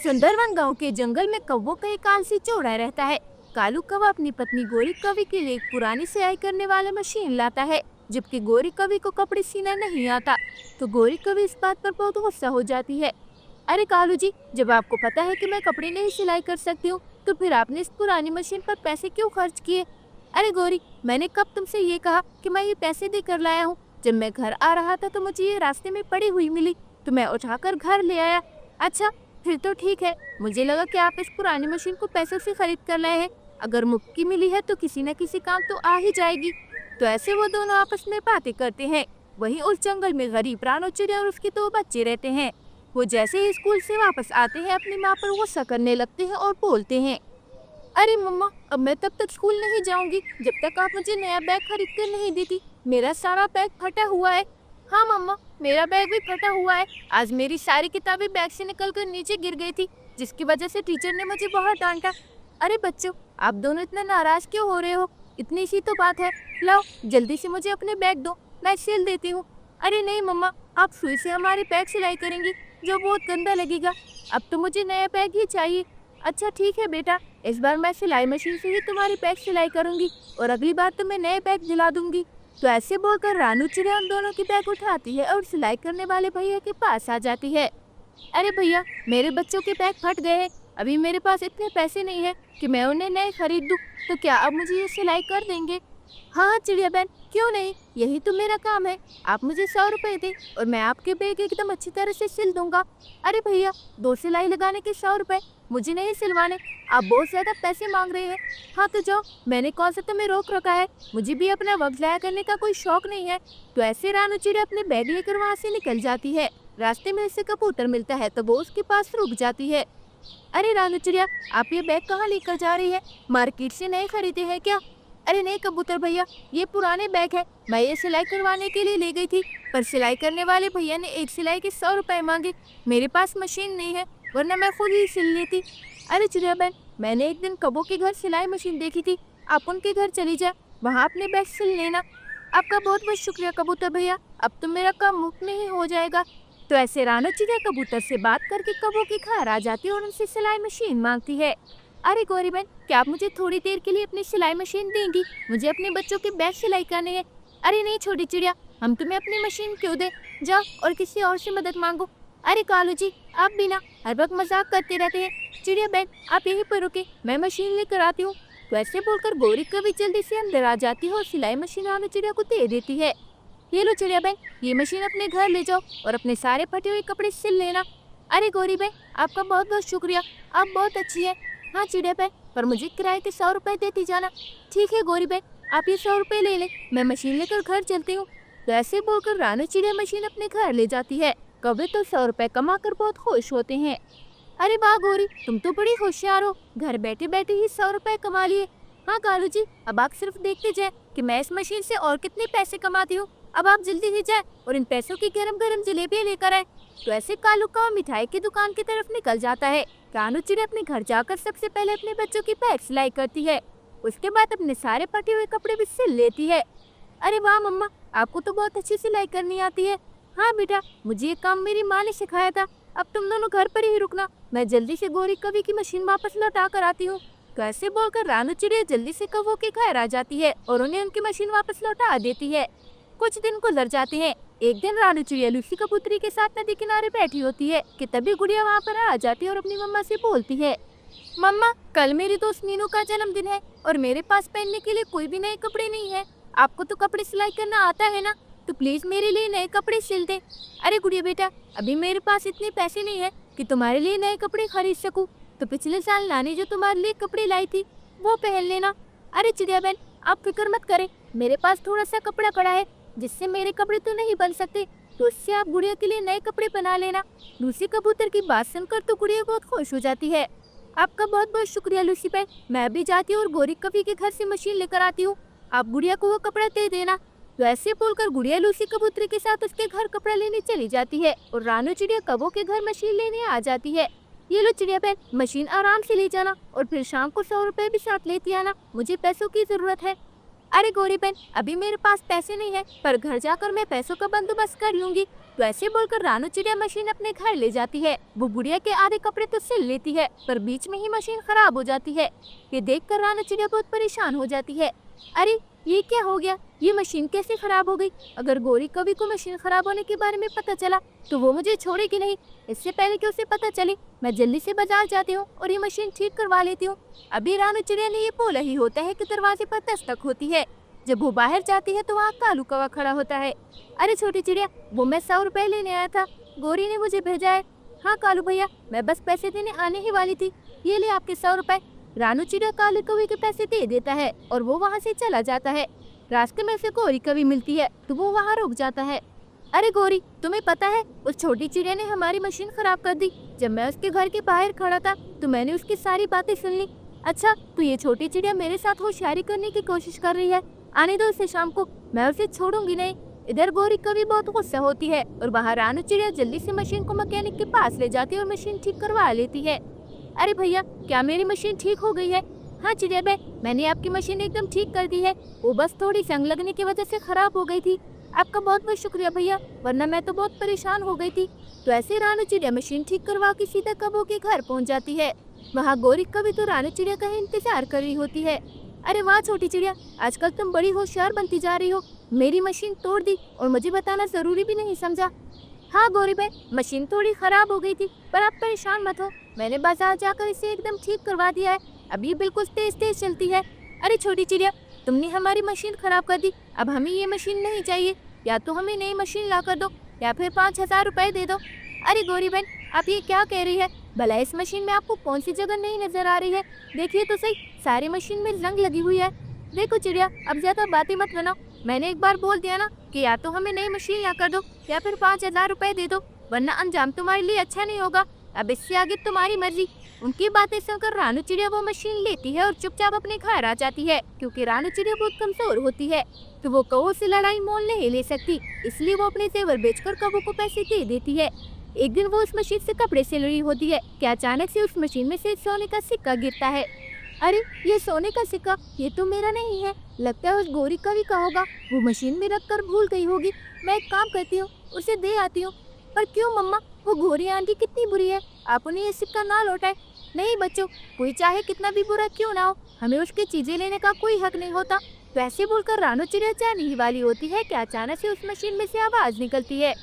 सुंदरवन गांव के जंगल में कौवों का एक आलसी चौड़ा रहता है। कालू कौवा अपनी पत्नी गोरी कवि के लिए एक पुरानी सिलाई करने वाला मशीन लाता है, जबकि गोरी कवि को कपड़े सीना नहीं आता। तो गोरी कवि इस बात पर बहुत गुस्सा हो जाती है। अरे कालू जी, जब आपको पता है कि मैं कपड़े नहीं सिलाई कर सकती हूँ, तो फिर आपने इस पुरानी मशीन पर पैसे क्यों खर्च किए? अरे गोरी, मैंने कब तुमसे ये कहा कि मैं ये पैसे देकर लाया हूँ? जब मैं घर आ रहा था तो मुझे ये रास्ते में पड़ी हुई मिली, तो मैं उठाकर घर ले आया। अच्छा, फिर तो ठीक है। मुझे लगा कि आप इस पुरानी मशीन को पैसों से खरीद कर लाए हैं। अगर मुफ्त की मिली है तो किसी न किसी काम तो आ ही जाएगी। तो ऐसे वो दोनों आपस में बातें करते हैं। वहीं उस जंगल में गरीब रानो चिड़िया और उसके दो बच्चे रहते हैं। वो जैसे ही स्कूल से वापस आते हैं, अपनी माँ पर गुस्सा करने लगते हैं और बोलते हैं, अरे मम्मा, अब मैं तब तक स्कूल नहीं जाऊंगी जब तक आप मुझे नया बैग खरीद कर नहीं देती। मेरा सारा बैग फटा हुआ है। हाँ मम्मा, मेरा बैग भी फटा हुआ है। आज मेरी सारी किताबें बैग से निकलकर नीचे गिर गई थी, जिसकी वजह से टीचर ने मुझे बहुत डांटा। अरे बच्चों, आप दोनों इतना नाराज क्यों हो रहे हो? इतनी सी तो बात है। लाओ, जल्दी से मुझे अपने बैग दो, मैं सिल देती हूँ। अरे नहीं मम्मा, आप सुई से हमारे बैग सिलाई करेंगी, जो बहुत गंदा लगेगा। अब तो मुझे नया बैग ही चाहिए। अच्छा ठीक है बेटा, इस बार मैं सिलाई मशीन से ही तुम्हारी बैग सिलाई करूंगी और अगली बार तो मैं नए बैग दिला दूंगी। तो ऐसे बोलकर रानू चिड़िया उन दोनों की बैग उठाती है और सिलाई करने वाले भैया के पास आ जाती है। अरे भैया, मेरे बच्चों के बैग फट गए हैं। अभी मेरे पास इतने पैसे नहीं है कि मैं उन्हें नए खरीद दूं, तो क्या आप मुझे ये सिलाई कर देंगे? हाँ चिड़िया बहन, क्यों नहीं, यही तो मेरा काम है। आप मुझे 100 रुपए दें और मैं आपके बैग एकदम अच्छी तरह से सिल दूंगा। अरे भैया, 2 सिलाई लगाने के 100 रुपए मुझे नहीं सिलवाने, आप बहुत ज्यादा पैसे मांग रहे हैं। हाँ तो जाओ, मैंने कौन सा तुम्हें रोक रखा है? मुझे भी अपना वक्त जाया करने का कोई शौक नहीं है। तो ऐसे रानू चिड़िया अपने बैग लेकर वहाँ से निकल जाती है। रास्ते में उसे कबूतर मिलता है तो वो उसके पास रुक जाती है। अरे रानू चिड़िया, आप ये बैग कहाँ लेकर जा रही है? मार्केट से नए खरीदे हैं क्या? अरे नहीं कबूतर भैया, ये पुराने बैग है। मैं ये सिलाई करवाने के लिए ले गई थी, पर सिलाई करने वाले भैया ने एक सिलाई के 100 रुपए मांगे। मेरे पास मशीन नहीं है, वरना मैं खुद ही सिल लेती। अरे चिड़िया बहन, मैंने एक दिन कबो के घर सिलाई मशीन देखी थी, आप उनके घर चली जाए, वहाँ अपने बैग सिल लेना। आपका बहुत बहुत शुक्रिया कबूतर भैया, अब तो मेरा काम मुफ्त में ही हो जाएगा। तो ऐसे रानू चिड़िया कबूतर से बात करके कबो के घर आ जाती है और उनसे सिलाई मशीन मांगती है। अरे गौरी बहन, क्या आप मुझे थोड़ी देर के लिए अपनी सिलाई मशीन देंगी? मुझे अपने बच्चों के बैग सिलाई करने हैं। अरे नहीं छोटी चिड़िया, हम तुम्हें अपनी मशीन क्यों दे? जाओ और किसी और से मदद मांगो। अरे कालू जी, आप भी ना हर वक्त मजाक करते रहते हैं। चिड़िया बहन, आप यहीं पर रुके, मैं मशीन लेकर आती हूँ। तो ऐसे बोलकर गोरी कभी जल्दी से अंदर आ जाती है और सिलाई मशीन रानू चिड़िया को दे देती है। ये लो चिड़िया बहन, ये मशीन अपने घर ले जाओ और अपने सारे फटे हुए कपड़े सिल लेना। अरे गौरी बहन, आपका बहुत बहुत शुक्रिया, आप बहुत अच्छी है। हाँ चिड़िया बहन, पर मुझे किराए के 100 रुपए देती जाना। ठीक है गौरी बहन, आप ये 100 रुपए ले लें, मैं मशीन लेकर घर चलती हूँ। तो ऐसे बोलकर रानू चिड़िया मशीन अपने घर ले जाती है। कौवे तो 100 रुपए कमा कर बहुत खुश होते हैं। अरे वाह गौरी, तुम तो बड़ी होशियार हो, घर बैठे बैठे ही 100 रुपए कमा लिए। हाँ कालू जी, अब आप सिर्फ देखते जाए कि मैं इस मशीन से और कितने पैसे कमाती हूँ। अब आप जल्दी ही जाए और इन पैसों की गरम गरम जलेबियाँ लेकर आए। तो ऐसे कालू कौवा मिठाई की दुकान की तरफ निकल जाता है। रानू चिड़िया अपने घर जाकर सबसे पहले अपने बच्चों की बैग सिलाई करती है, उसके बाद अपने सारे फटे हुए कपड़े भी सिल लेती है। अरे वाह मम्मा, आपको तो बहुत अच्छी सिलाई करनी आती है। हाँ बेटा, मुझे ये काम मेरी माँ ने सिखाया था। अब तुम दोनों घर पर ही रुकना, मैं जल्दी से गोरी कवि की मशीन वापस लौटा कर आती हूँ। तो ऐसे बोलकर रानू चिड़िया जल्दी से कौवों के घर आ जाती है और उन्हें उनकी मशीन वापस लौटा देती है। कुछ दिन गुजर जाते हैं। एक दिन रानू चिड़िया लूसी कबूतरी के साथ नदी किनारे बैठी होती है कि तभी गुड़िया वहाँ पर आ जाती है और अपनी मम्मा से बोलती है, मम्मा, कल मेरी दोस्त मीनू का जन्मदिन है और मेरे पास पहनने के लिए कोई भी नए कपड़े नहीं है। आपको तो कपड़े सिलाई करना आता है ना, तो प्लीज मेरे लिए नए कपड़े सिल दे। अरे गुड़िया बेटा, अभी मेरे पास इतने पैसे नहीं है कि तुम्हारे लिए नए कपड़े खरीद सकूं, तो पिछले साल नानी जो तुम्हारे लिए कपड़े लाई थी वो पहन लेना। अरे चिड़िया बहन, आप फिक्र मत करें, मेरे पास थोड़ा सा कपड़ा पड़ा है जिससे मेरे कपड़े तो नहीं बन सकते, तो उससे आप गुड़िया के लिए नए कपड़े बना लेना। लूसी कबूतर की बात सुनकर तो गुड़िया बहुत खुश हो जाती है। आपका बहुत बहुत शुक्रिया लूसी बहन, मैं अभी जाती हूँ और गोरी कवि के घर से मशीन लेकर आती हूँ, आप गुड़िया को वो कपड़ा दे देना। तो ऐसे बोलकर गुड़िया लूसी कबूतरी के साथ उसके घर कपड़ा लेने चली जाती है और रानू चिड़िया कौवों के घर मशीन लेने आ जाती है। ये लो चिड़िया बहन, मशीन आराम से ले जाना और फिर शाम को 100 रुपए भी साथ लेती आना, मुझे पैसों की जरूरत है। अरे गौरी बहन, अभी मेरे पास पैसे नहीं है, पर घर जाकर मैं पैसों का बंदोबस्त कर लूंगी। तो ऐसे बोलकर रानू चिड़िया मशीन अपने घर ले जाती है। वो बुढ़िया के आधे कपड़े तो सिल लेती है, पर बीच में ही मशीन खराब हो जाती है। ये देखकर रानू चिड़िया बहुत परेशान हो जाती है। अरे ये क्या हो गया, ये मशीन कैसे खराब हो गई? अगर गौरी कवि को मशीन खराब होने के बारे में पता चला तो वो मुझे छोड़ेगी नहीं। इससे पहले कि उसे पता चले, मैं जल्दी से बाजार जाती हूँ और ये मशीन ठीक करवा लेती हूँ। अभी रानू चिड़िया ने ये बोला ही होता है कि दरवाजे पर दस्तक होती है। जब वो बाहर जाती है तो वहाँ कालू कौवा खड़ा होता है। अरे छोटी चिड़िया, वो मैं 100 रुपए लेने आया था, गौरी ने मुझे भेजा है। हाँ कालू भैया, मैं बस पैसे देने आने ही वाली थी, ये ले आपके 100 रुपए। रानू चिड़िया कालू कौवे के पैसे दे देता है और वो वहाँ से चला जाता है। रास्ते में उसे गौरी कवि मिलती है तो वो वहाँ रुक जाता है। अरे गौरी, तुम्हें पता है उस छोटी चिड़िया ने हमारी मशीन खराब कर दी। जब मैं उसके घर के बाहर खड़ा था तो मैंने उसकी सारी बातें सुन ली। अच्छा, तो ये छोटी चिड़िया मेरे साथ होशियारी करने की कोशिश कर रही है। आने दो उसे शाम को, मैं उसे छोड़ूंगी नहीं। इधर गौरी कवि बहुत गुस्सा होती है और बाहर रानू चिड़िया जल्दी से मशीन को मैकेनिक के पास ले जाती है और मशीन ठीक करवा लेती है। अरे भैया, क्या मेरी मशीन ठीक हो गई है? हाँ चिड़िया बहन, मैंने आपकी मशीन एकदम ठीक कर दी है। वो बस थोड़ी जंग लगने की वजह से खराब हो गई थी। आपका बहुत बहुत शुक्रिया भैया, वरना मैं तो बहुत परेशान हो गई थी। तो ऐसे रानू चिड़िया मशीन ठीक करवा के सीधा कबो के घर पहुंच जाती है। वहाँ गौरी कवि तो रानू चिड़िया का इंतजार कर रही होती है। अरे वाह छोटी चिड़िया, आजकल तुम बड़ी होशियार बनती जा रही हो। मेरी मशीन तोड़ दी और मुझे बताना जरूरी भी नहीं समझा। हाँ गौरी बहन, मशीन थोड़ी खराब हो गई थी, पर आप परेशान मत हो, मैंने बाजार जाकर इसे एकदम ठीक करवा दिया है। अब ये बिल्कुल तेज तेज चलती है। अरे छोटी चिड़िया, तुमने हमारी मशीन खराब कर दी, अब हमें ये मशीन नहीं चाहिए। या तो हमें नई मशीन ला कर दो या फिर 5000 रुपए दे दो। अरे गौरी बहन, आप ये क्या कह रही है? भला इस मशीन में आपको कौन सी जगह नहीं नजर आ रही है? देखिए तो सही, सारी मशीन में जंग लगी हुई है। देखो चिड़िया, अब ज्यादा बातें मत बनाओ। मैंने एक बार बोल दिया ना कि या तो हमें नई मशीन ला कर दो या फिर 5000 रुपए दे दो, वरना अंजाम तुम्हारे लिए अच्छा नहीं होगा। अब इससे आगे तुम्हारी मर्जी। उनकी बातें सुनकर रानू चिड़िया वो मशीन लेती है और चुपचाप अपने घर आ जाती है। क्योंकि रानू चिड़िया बहुत कमजोर होती है तो वो कौवों से लड़ाई मोल नहीं ले सकती, इसलिए वो अपने जेवर बेचकर कौवों को पैसे दे देती है। एक दिन वो उस मशीन से कपड़े सिल रही होती है कि अचानक से उस मशीन में से सोने का सिक्का गिरता है। अरे ये सोने का सिक्का, ये तो मेरा नहीं है, लगता है उस गौरी कवि का होगा। वो मशीन में रख कर भूल गई होगी। मैं एक काम करती हूँ, उसे दे आती हूँ। पर क्यों मम्मा, वो गौरी आंटी कितनी बुरी है, आप उन्हें ये सिक्का ना लौटाए। नहीं बच्चों, कोई चाहे कितना भी बुरा क्यों ना हो, हमें उसकी चीजें लेने का कोई हक नहीं होता। वैसे बोलकर रानू चिड़िया जाने ही वाली होती है कि अचानक से उस मशीन में से आवाज निकलती है।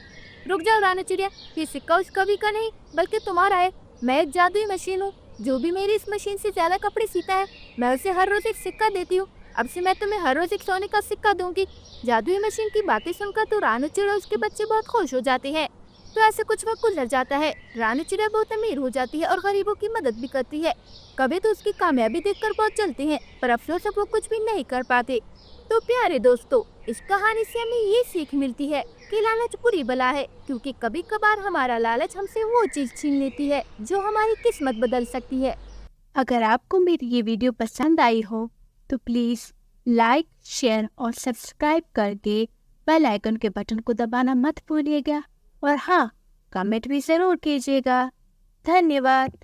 रुक जाओ रानू चिड़िया, ये सिक्का उस कवि का नहीं बल्कि तुम्हारा है। मैं एक जादुई मशीन हूँ, जो भी मेरी इस मशीन से ज्यादा कपड़े सीता है मैं उसे हर रोज एक सिक्का देती हूँ। अब से मैं तुम्हें हर रोज एक सोने का सिक्का दूंगी। जादुई मशीन की बातें सुनकर तो रानू चिड़िया उसके बच्चे बहुत खुश हो जाते हैं। तो ऐसे कुछ वक्त गुजर जाता है। रानू चिड़िया बहुत अमीर हो जाती है और गरीबों की मदद भी करती है। कभी तो उसकी कामयाबी देखकर बहुत चलते हैं, पर अफसोस अब वो कुछ भी नहीं कर पाते। तो प्यारे दोस्तों, इस कहानी से हमें ये सीख मिलती है कि लालच बुरी बला है, क्योंकि कभी कभार हमारा लालच हमसे वो चीज छीन लेती है जो हमारी किस्मत बदल सकती है। अगर आपको मेरी ये वीडियो पसंद आई हो तो प्लीज़ लाइक, शेयर और सब्सक्राइब करके बेल आइकन के बटन को दबाना मत भूलिएगा। और हाँ, कमेंट भी ज़रूर कीजिएगा। धन्यवाद।